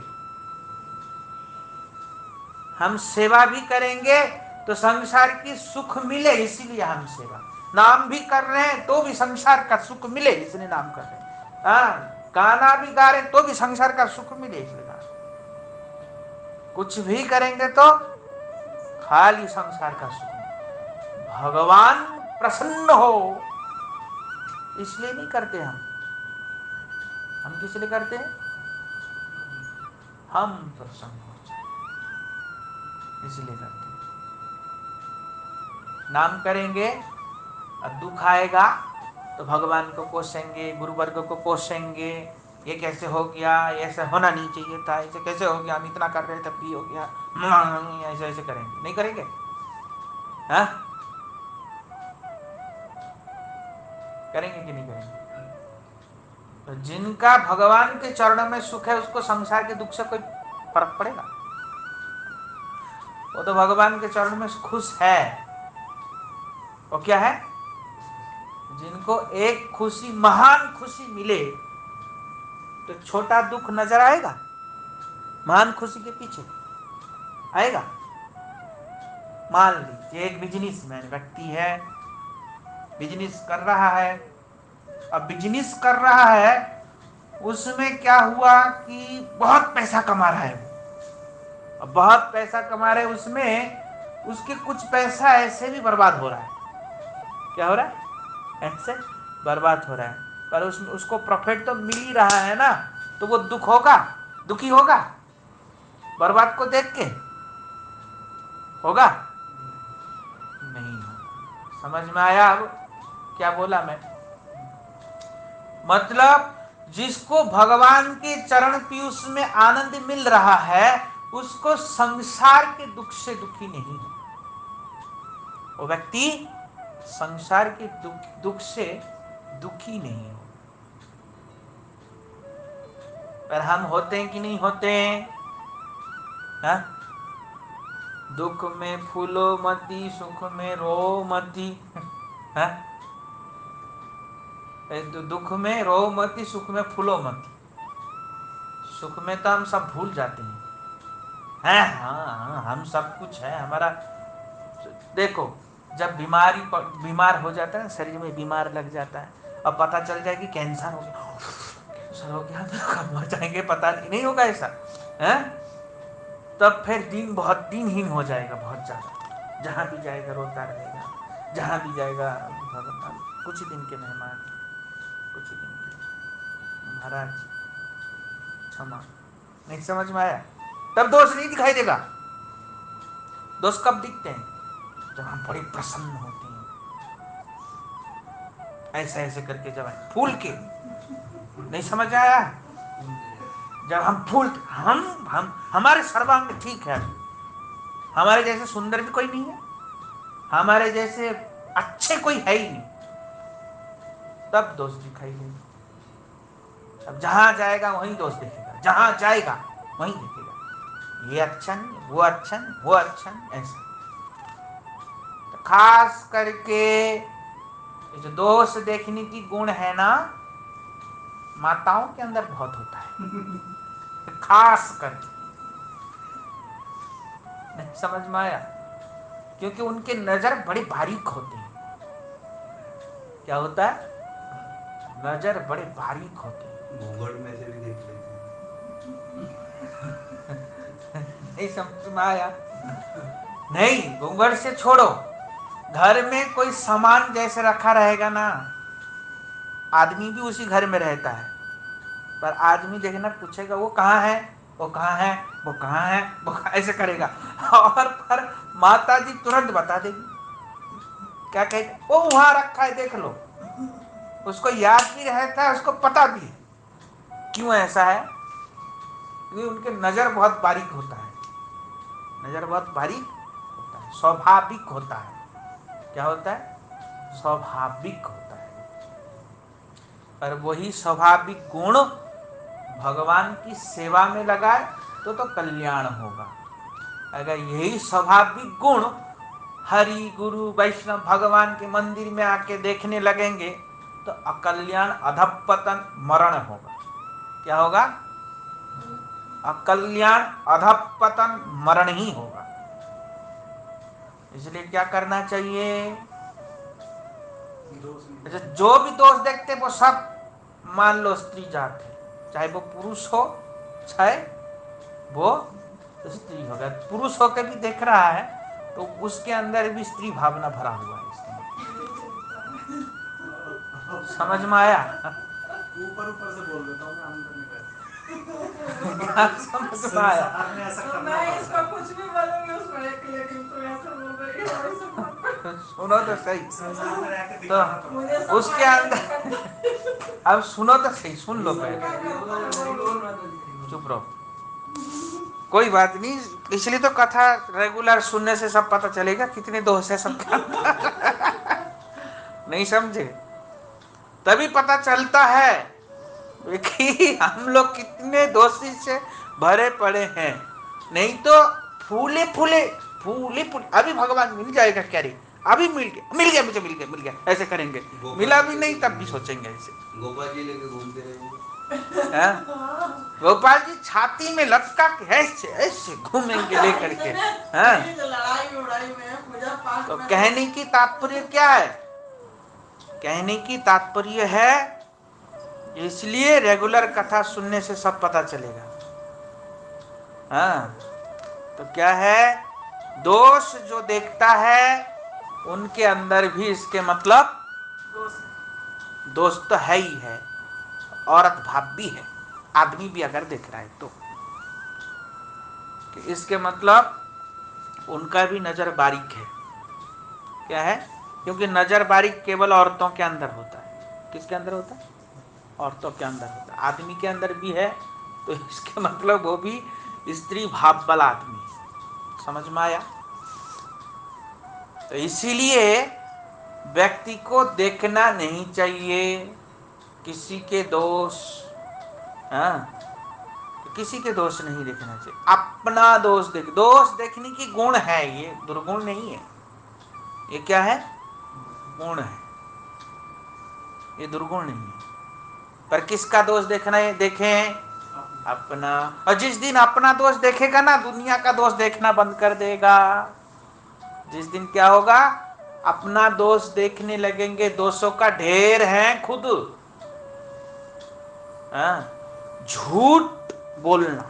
हम सेवा भी करेंगे तो संसार की सुख मिले, इसीलिए हम सेवा। नाम भी कर रहे हैं तो भी संसार का सुख मिले, इसलिए नाम कर रहे हैं। गाना भी गा रहे हैं तो भी संसार का सुख मिले, इसलिए गा। कुछ भी करेंगे तो खाली संसार का सुख मिले। भगवान प्रसन्न हो इसलिए नहीं करते हम किस लिए करते हैं? हम प्रसन्न हो जाए इसलिए करते हैं। नाम करेंगे और दुख आएगा तो भगवान को कोसेंगे, गुरुवर्ग को कोसेंगे, ये कैसे हो गया, ऐसा होना नहीं चाहिए था, ऐसे कैसे हो गया, हम इतना कर रहे थे भी हो गया, ऐसे ऐसे करेंगे, नहीं करेंगे? हाँ, करेंगे कि नहीं करेंगे? तो जिनका भगवान के चरणों में सुख है उसको संसार के दुख से कोई फर्क पड़ेगा? वो तो भगवान के चरण में खुश है। वो क्या है? जिनको एक खुशी, महान खुशी मिले तो छोटा दुख नजर आएगा? महान खुशी के पीछे आएगा? मान लीजिए एक बिजनेसमैन व्यक्ति है, बिजनेस कर रहा है। अब बिजनेस कर रहा है, उसमें क्या हुआ कि बहुत पैसा कमा रहा है। अब बहुत पैसा कमा रहे, उसमें उसके कुछ पैसा ऐसे भी बर्बाद हो रहा है। क्या हो रहा है? ऐसे बर्बाद हो रहा है, पर उसको प्रॉफिट तो मिल ही रहा है ना, तो वो दुख होगा, दुखी होगा बर्बाद को देख के? होगा? नहीं होगा। समझ में आया अब क्या बोला मैं? मतलब जिसको भगवान के चरण पीयूष में आनंद मिल रहा है उसको संसार के दुख से दुखी नहीं हो। वो व्यक्ति संसार के दुख से दुखी नहीं हो। पर हम होते हैं कि नहीं होते हैं? हा? दुख में फूलो मती, सुख में रो मती। हा? दुख में रो मती, सुख में फूलो मती। सुख में तो हम सब भूल जाते हैं। हाँ, हम सब कुछ है हमारा। देखो, जब बीमार हो जाता है, शरीर में बीमार लग जाता है, अब पता चल जाए कि कैंसर हो गया, कैंसर हो गया, कब मर जाएंगे पता नहीं होगा ऐसा है? तब फिर बहुत दिनहीन हो जाएगा, बहुत ज्यादा। जहां भी जाएगा रोता रहेगा, जहां भी जाएगा भगवान कुछ ही दिन के मेहमान, कुछ ही दिन के महाराज क्षमा। नहीं समझ में आया? तब दोष नहीं दिखाई देगा। दोष कब दिखते हैं? जब हम बड़े प्रसन्न होते हैं, ऐसे ऐसे करके, जब फूल के। नहीं समझ आया? जब हम फूल, हम हमारे सर्वांग ठीक है, हमारे जैसे सुंदर भी कोई नहीं है, हमारे जैसे अच्छे कोई है ही नहीं, तब दोष दिखाई देगा। अब जहां जाएगा वहीं दोष दिखेगा, जहां जाएगा वहीं दिखेगा, ये अच्छा नहीं, वो अच्छा नहीं, वो अच्छा नहीं, ऐसा। तो खास करके जो दोष देखने की गुण है ना, माताओं के अंदर बहुत होता है। खास करके नहीं समझ में आया? क्योंकि उनके नजर बड़े बारीक होते हैं। क्या होता है? नजर बड़े बारीक होते हैं। घूंघट में से भी देख लेते हैं। नहीं समझ में आया? नहीं, घूंघट से छोड़ो, घर में कोई सामान जैसे रखा रहेगा ना, आदमी भी उसी घर में रहता है, पर आदमी देखना पूछेगा वो कहाँ है, वो कहाँ है, वो कहाँ है, वो ऐसे करेगा, और पर माता जी तुरंत बता देगी। क्या कहेगा? वो वहां रखा है, देख लो। उसको याद भी रहता है, उसको पता भी है। क्यों ऐसा है? क्योंकि उनके नजर बहुत बारीक होता है, नजर बहुत बारीक होता है, स्वाभाविक होता है। क्या होता है? स्वाभाविक होता है। पर वही स्वाभाविक गुण भगवान की सेवा में लगाए तो कल्याण होगा। अगर यही स्वाभाविक गुण हरि गुरु वैष्णव भगवान के मंदिर में आके देखने लगेंगे तो अकल्याण अधपतन मरण होगा। क्या होगा? अकल्याण अधपतन मरण ही होगा। इसलिए क्या करना चाहिए? जो भी दोष देखते वो सब मान लो स्त्री जात है, चाहे वो पुरुष हो चाहे वो स्त्री हो। अगर पुरुष होकर भी देख रहा है तो उसके अंदर भी स्त्री भावना भरा हुआ है। समझ में आया? ऊपर ऊपर से बोल देता हूँ मैं, अंदर नहीं क्या समझ में आया? मैं इसको कुछ भी बोलूंगी उसमें एक, लेकिन तो ऐसा बोल रही है। सुनो तो सही। तो उसके अंदर अब सुनो तो सही, सुन लो पहले, चुप रहो, कोई बात नहीं। इसलिए तो कथा रेगुलर सुनने से सब पता चलेगा कितने दोष है सबका। नहीं समझे? तभी पता चलता है कि हम लोग कितने दोषी से भरे पड़े हैं। नहीं तो फूले फूले फूले फूले अभी भगवान मिल जाएगा क्या रे, अभी मिल गया मुझे, मिल गया ऐसे करेंगे, मिला भी नहीं तब भी सोचेंगे ऐसे। गोपाल जी लेके घूमते रहेंगे। गोपाल जी छाती में लटका के ऐसे ऐसे घूमेंगे लेकर के। तो कहने की तात्पर्य क्या है? कहने की तात्पर्य है, इसलिए रेगुलर कथा सुनने से सब पता चलेगा। हाँ, तो क्या है? दोष जो देखता है उनके अंदर भी इसके मतलब दोष तो है ही है, औरत भाव भी है, आदमी भी अगर देख रहा है तो कि इसके मतलब उनका भी नजर बारीक है। क्या है? क्योंकि नजर बारीक केवल औरतों के अंदर होता है। किसके अंदर होता है? औरतों के अंदर होता है। आदमी के अंदर भी है, तो इसके मतलब वो भी स्त्री भाव वाला आदमी है। समझ में आया? तो इसीलिए व्यक्ति को देखना नहीं चाहिए किसी के दोष। हाँ, किसी के दोष नहीं देखना चाहिए, अपना दोष देख। दोष देखने की गुण है, ये दुर्गुण नहीं है। ये क्या है? गुण है, ये दुर्गुण नहीं है। पर किसका दोष देखना है? देखें अपना। और जिस दिन अपना दोष देखेगा ना, दुनिया का दोष देखना बंद कर देगा। जिस दिन क्या होगा? अपना दोष देखने लगेंगे। दोषों का ढेर है खुद। झूठ बोलना,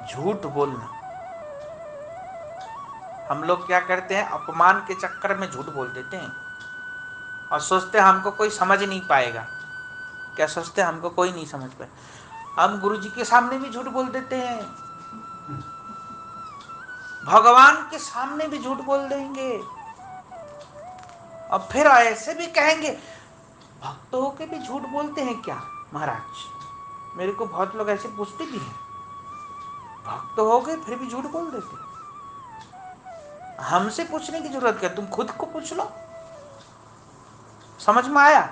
झूठ बोलना। हम लोग क्या करते हैं? अपमान के चक्कर में झूठ बोल देते हैं और सोचते हैं हमको कोई समझ नहीं पाएगा। क्या सोचते हैं? हमको कोई नहीं समझ पाए। हम गुरुजी के सामने भी झूठ बोल देते हैं, भगवान के सामने भी झूठ बोल देंगे, और फिर ऐसे भी कहेंगे भक्त होके भी झूठ बोलते हैं क्या महाराज? मेरे को बहुत लोग ऐसे पूछते भी हैं, भक्त हो गए फिर भी झूठ बोल देते। हमसे पूछने की जरूरत क्या? तुम खुद को पूछ लो। समझ में आया?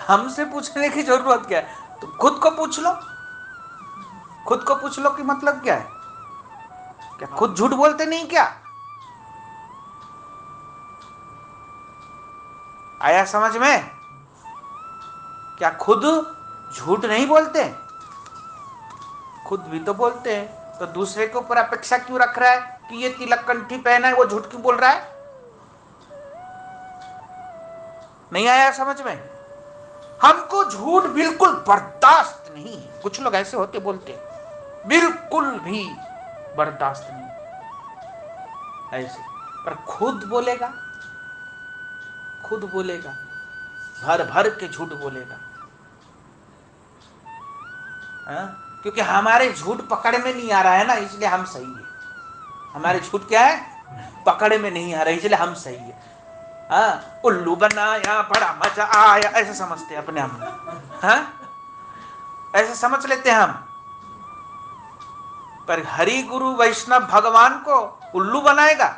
हमसे पूछने की जरूरत क्या है? तुम खुद को पूछ लो। खुद को पूछ लो कि मतलब क्या है? क्या खुद झूठ बोलते नहीं क्या? आया समझ में? क्या खुद झूठ नहीं बोलते? खुद भी तो बोलते हैं। तो दूसरे के ऊपर अपेक्षा क्यों रख रहा है कि ये तिलक कंठी पहना है, वो झूठ क्यों बोल रहा है? नहीं आया समझ में? हमको झूठ बिल्कुल बर्दाश्त नहीं है। कुछ लोग ऐसे होते बोलते बिल्कुल भी बर्दाश्त नहीं ऐसे, पर खुद बोलेगा, खुद बोलेगा, भर भर के झूठ बोलेगा। क्योंकि हमारे झूठ पकड़ में नहीं आ रहा है ना, इसलिए हम सही है। हमारे झूठ क्या है? पकड़ में नहीं आ रहा है, इसलिए हम सही है। उल्लू बनाया बड़ा मजा आया, ऐसे समझते हैं अपने आप में। ऐसे समझ लेते हैं हम। पर हरि गुरु वैष्णव भगवान को उल्लू बनाएगा?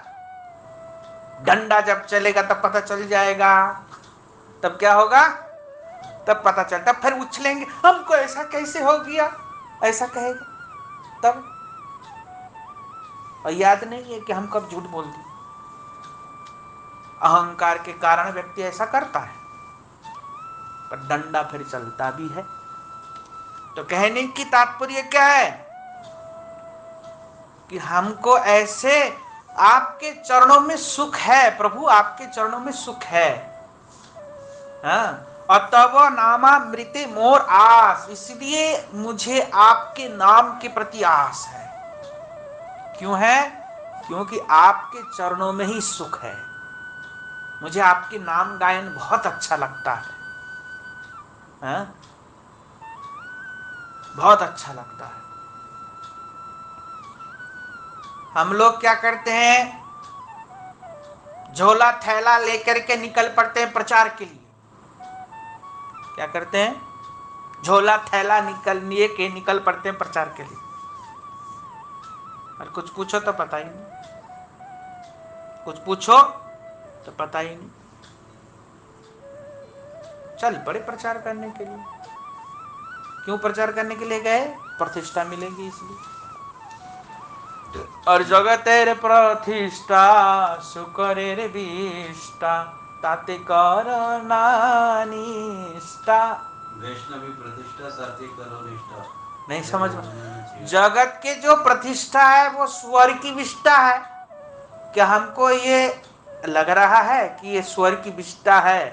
डंडा जब चलेगा तब पता चल जाएगा। तब क्या होगा? तब पता चलता, फिर उछलेंगे हमको ऐसा कैसे हो गया, ऐसा कहेगा। तब और याद नहीं है कि हम कब झूठ बोल दिए। अहंकार के कारण व्यक्ति ऐसा करता है, पर डंडा फिर चलता भी है। तो कहने की तात्पर्य क्या है कि हमको ऐसे आपके चरणों में सुख है प्रभु, आपके चरणों में सुख है। हाँ, और तब नामामृते मोर आस, इसलिए मुझे आपके नाम के प्रति आस है। क्यों है? क्योंकि आपके चरणों में ही सुख है। मुझे आपके नाम गायन बहुत अच्छा लगता है। हाँ? बहुत अच्छा लगता है। हम लोग क्या करते हैं, झोला थैला लेकर के निकल पड़ते हैं प्रचार के लिए। क्या करते हैं? झोला थैला निकल पड़ते हैं प्रचार के लिए। और कुछ पूछो तो पता ही नहीं, कुछ पूछो तो पता ही नहीं। चल पड़े प्रचार करने के लिए। क्यों प्रचार करने के लिए गए? प्रतिष्ठा मिलेगी इसलिए। और जगतेर प्रतिष्ठा सुकरेर विष्टा ताते कर नानिष्ठा। वैष्णवी प्रतिष्ठा साथी करो निष्ठा। नहीं समझ में? जगत के जो प्रतिष्ठा है वो स्वर्ग की विष्टा है। क्या हमको ये लग रहा है कि ये स्वर्ग की विष्टा है?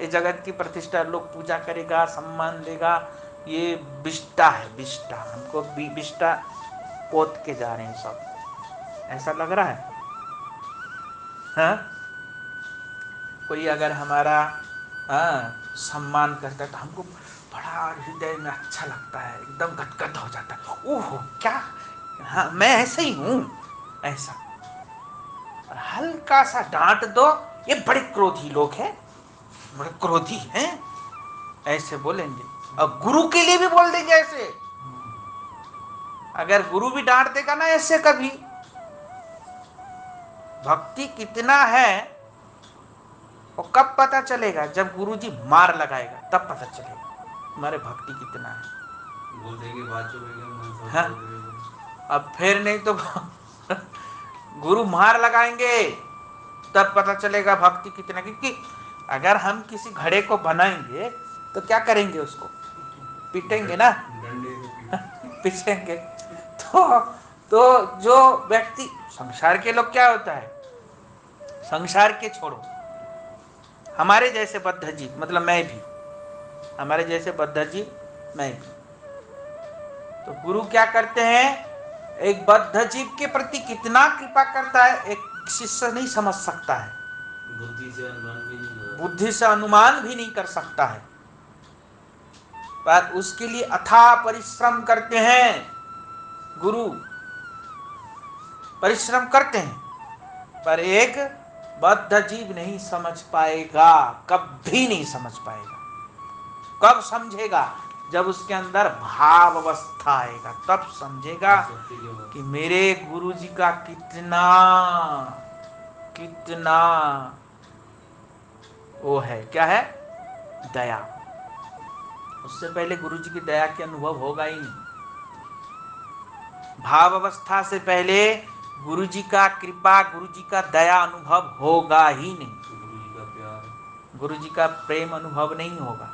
ये जगत की प्रतिष्ठा, लोग पूजा करेगा, सम्मान देगा, ये विष्टा है, विष्टा। हमको विष्टा पोत के जा रहे हैं सब, ऐसा लग रहा है। हाँ? कोई अगर हमारा सम्मान करता है तो हमको बड़ा हृदय में अच्छा लगता है, एकदम गदगद हो जाता है। ओहो क्या, हाँ मैं ऐसे ही हूं, ऐसा। और हल्का सा डांट दो, ये बड़े क्रोधी लोग हैं, बड़े क्रोधी हैं, ऐसे बोलेंगे। और गुरु के लिए भी बोल देंगे ऐसे। अगर गुरु भी डांट देगा ना ऐसे कभी, भक्ति कितना है वो कब पता चलेगा? जब गुरुजी मार लगाएगा तब पता चलेगा हमारे भक्ति कितना है। बोल देंगे बात चुपेगा। हाँ? अब फिर नहीं तो गुरु मार लगाएंगे तब पता चलेगा भक्ति कितना। क्योंकि अगर हम किसी घड़े को बनाएंगे तो क्या करेंगे? उसको पीटेंगे ना, पीटेंगे। तो जो व्यक्ति, संसार के लोग क्या होता है, संसार के छोड़ो, हमारे जैसे बद्ध जीव, मतलब मैं भी, हमारे जैसे बद्ध जीव मैं भी, तो गुरु क्या करते हैं, एक बद्ध जीव के प्रति कितना कृपा करता है एक शिष्य नहीं समझ सकता है, बुद्धि से अनुमान भी नहीं कर सकता है। पर उसके लिए अथाह परिश्रम करते हैं गुरु, परिश्रम करते हैं, पर एक बद्ध जीव नहीं समझ पाएगा, कभी नहीं समझ पाएगा। कब समझेगा? जब उसके अंदर भाव अवस्था आएगा, तब समझेगा कि मेरे गुरु जी का कितना कितना वो है, क्या है, दया। उससे पहले गुरु जी की दया के अनुभव होगा ही नहीं। भाव अवस्था से पहले गुरु जी का कृपा, गुरु जी का दया अनुभव होगा ही नहीं। गुरु जी का प्यार, गुरु जी का प्रेम अनुभव नहीं होगा।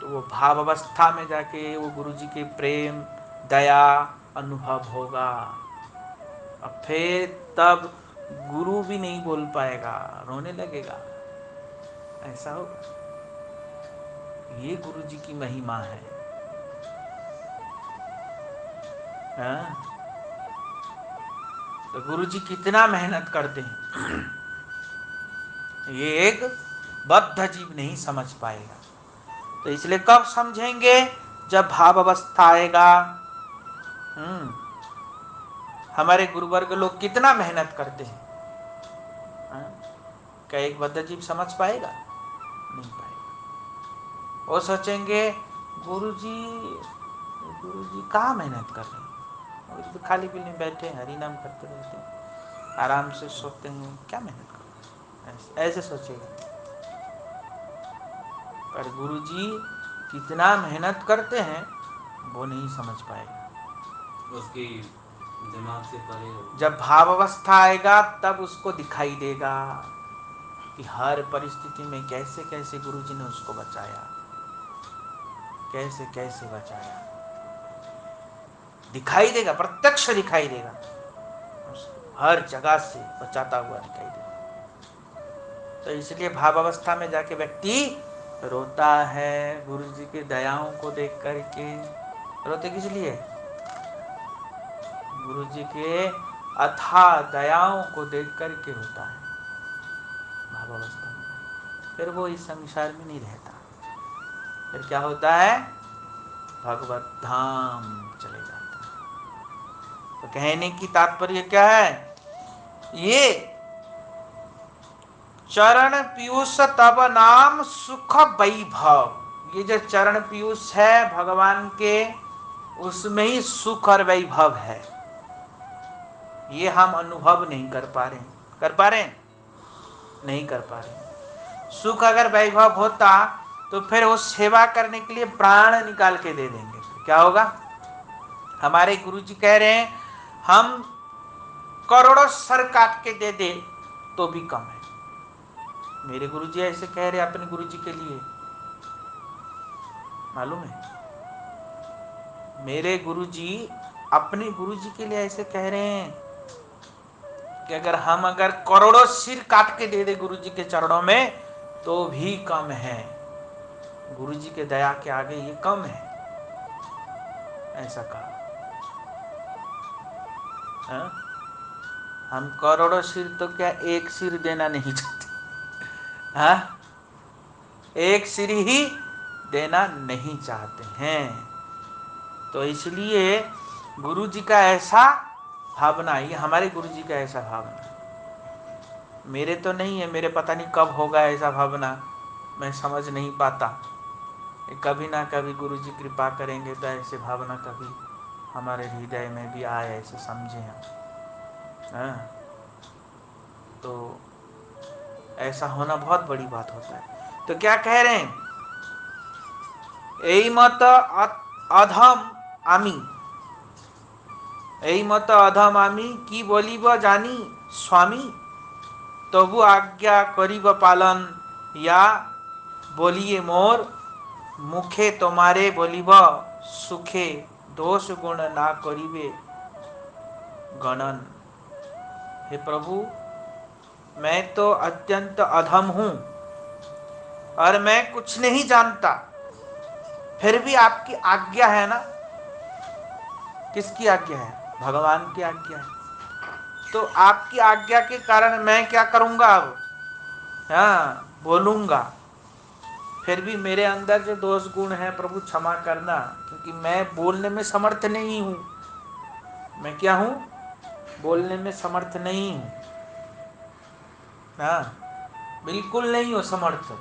तो वो भाव अवस्था में जाके वो गुरु जी के प्रेम दया अनुभव होगा। अब फिर तब गुरु भी नहीं बोल पाएगा, रोने लगेगा, ऐसा होगा। ये गुरु जी की महिमा है। हाँ? तो गुरु जी कितना मेहनत करते हैं ये एक बद्ध जीव नहीं समझ पाएगा। तो इसलिए कब समझेंगे? जब भाव अवस्था आएगा। हमारे गुरुवर्ग लोग कितना मेहनत करते हैं, क्या एक बद्ध जीव समझ पाएगा? नहीं पाएगा। वो सोचेंगे गुरुजी कहाँ मेहनत कर रहे हैं, तो खाली पीने बैठे हरि नाम करते रहते हैं, आराम से सोते हैं, क्या मेहनत कर रहे हैं, ऐसे सोचेगा। पर गुरुजी कितना मेहनत करते हैं वो नहीं समझ पाएगा। उसकी दिमाग से परे हो। जब भाव अवस्था आएगा तब उसको दिखाई देगा कि हर परिस्थिति में कैसे कैसे गुरुजी ने उसको बचाया, कैसे कैसे बचाया। दिखाई देगा, प्रत्यक्ष दिखाई देगा, हर जगह से बचाता हुआ दिखाई देगा। तो इसलिए भाव अवस्था में जाके व्यक्ति रोता है गुरु जी के दयाओं को देख करके। रोते किस लिए? गुरु जी के अथाह दयाओं को देख करके रोता है भाव अवस्था में। फिर वो इस संसार में नहीं रहता, फिर क्या होता है? भगवत धाम चले जाते हैं। तो कहने की तात्पर्य क्या है? ये चरण पीयूष तब नाम सुख वैभव, ये जो चरण पीयूष है भगवान के, उसमें ही सुख और वैभव है। ये हम अनुभव नहीं कर पा रहे। कर पा रहे? नहीं कर पा रहे। सुख अगर वैभव होता तो फिर वो सेवा करने के लिए प्राण निकाल के दे देंगे। क्या होगा? हमारे गुरुजी कह रहे हैं हम करोड़ों सर काट के दे दे तो भी कम है। मेरे गुरुजी ऐसे कह रहे अपने गुरुजी के लिए, मालूम है? मेरे गुरुजी अपने गुरुजी के लिए ऐसे कह रहे हैं कि अगर करोड़ों सिर काट के दे दे गुरुजी के चरणों में तो भी कम है। गुरुजी के दया के आगे ये कम है, ऐसा कहा। हाँ? हम करोड़ों सिर तो क्या एक सिर देना नहीं चाहते। हाँ? एक सिर ही देना नहीं चाहते हैं। तो इसलिए गुरु जी का ऐसा भावना, ये हमारे गुरु जी का ऐसा भावना, मेरे तो नहीं है, मेरे पता नहीं कब होगा ऐसा भावना, मैं समझ नहीं पाता। कभी ना कभी गुरु जी कृपा करेंगे तो ऐसे भावना कभी हमारे हृदय में भी आए, ऐसे समझे हम। हाँ? तो ऐसा होना बहुत बड़ी बात होता है। तो क्या कह रहे हैं? এই মত অধম আমি, এই মত অধম আমি কি বলিব জানি स्वामी, তবু आज्ञा करिब पालन, या बोलिए मोर मुखे तुम्हारे बोलिब सुखे, दोष गुण ना करिबे गणन। हे प्रभु, मैं तो अत्यंत अधम हूं और मैं कुछ नहीं जानता, फिर भी आपकी आज्ञा है ना। किसकी आज्ञा है? भगवान की आज्ञा है। तो आपकी आज्ञा के कारण मैं क्या करूंगा अब? हाँ, बोलूंगा। फिर भी मेरे अंदर जो दोष गुण है प्रभु क्षमा करना, क्योंकि मैं बोलने में समर्थ नहीं हूं। मैं क्या हूं? बोलने में समर्थ नहीं हूं। हाँ, बिल्कुल नहीं हो समर्थ।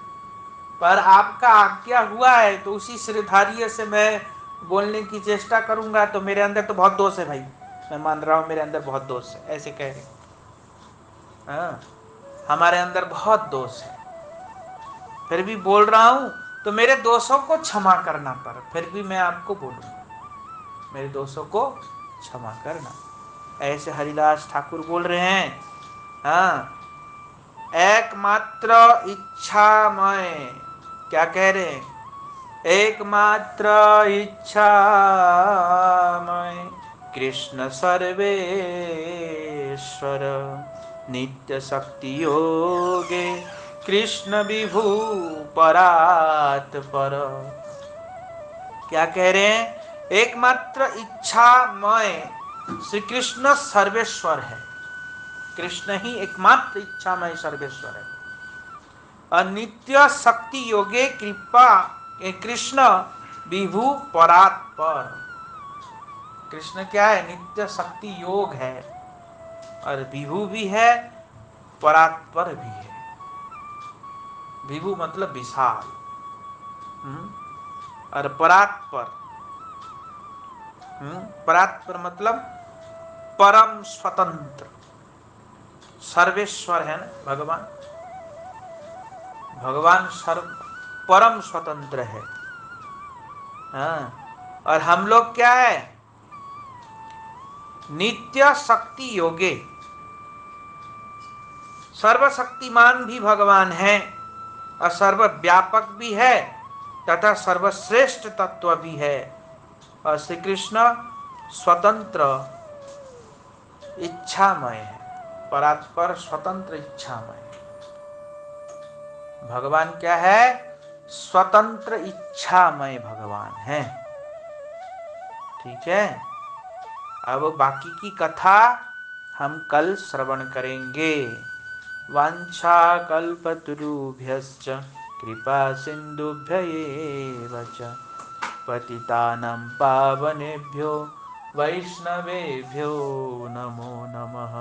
पर आपका आज्ञा हुआ है तो उसी श्रीधार्य से मैं बोलने की चेष्टा करूंगा। तो मेरे अंदर तो बहुत दोष है भाई, मैं मान रहा हूं मेरे अंदर बहुत दोष है, ऐसे कह रहे। हाँ, हमारे अंदर बहुत दोष है, फिर भी बोल रहा हूं तो मेरे दोषों को क्षमा करना, पर फिर भी मैं आपको बोलूंगा, मेरे दोषों को क्षमा करना। ऐसे हरिदास ठाकुर बोल रहे हैं। हाँ, एकमात्र इच्छामय, क्या कह रहे हैं? एकमात्र इच्छामय कृष्ण सर्वेश्वर, नित्य शक्ति योगे कृष्ण विभु परात पर। क्या कह रहे हैं? एकमात्र इच्छामय श्री कृष्ण सर्वेश्वर है। कृष्ण ही एकमात्र इच्छामय सर्वेश्वर है। और नित्य शक्ति योगे कृपा कृष्ण विभु परात पर। कृष्ण क्या है? नित्य शक्ति योग है और विभु भी है, परात पर भी है। विभु मतलब विशाल, और परात पर, परात पर मतलब परम स्वतंत्र। सर्वेश्वर है ना भगवान, भगवान सर्व परम स्वतंत्र है। हाँ, और हम लोग क्या है? नित्य शक्ति योगे, सर्वशक्तिमान भी भगवान है और सर्वव्यापक भी है तथा सर्वश्रेष्ठ तत्व भी है। और श्री कृष्ण स्वतंत्र इच्छामय है, परात्पर स्वतंत्र इच्छामय। भगवान क्या है? स्वतंत्र इच्छामय भगवान है। ठीक है, अब बाकी की कथा हम कल श्रवण करेंगे। वांछा कल्पतरुभ्यश्च कृपा सिंधुभ्य एव च पतितानां पावनेभ्यो वैष्णवेभ्यो नमो नमः।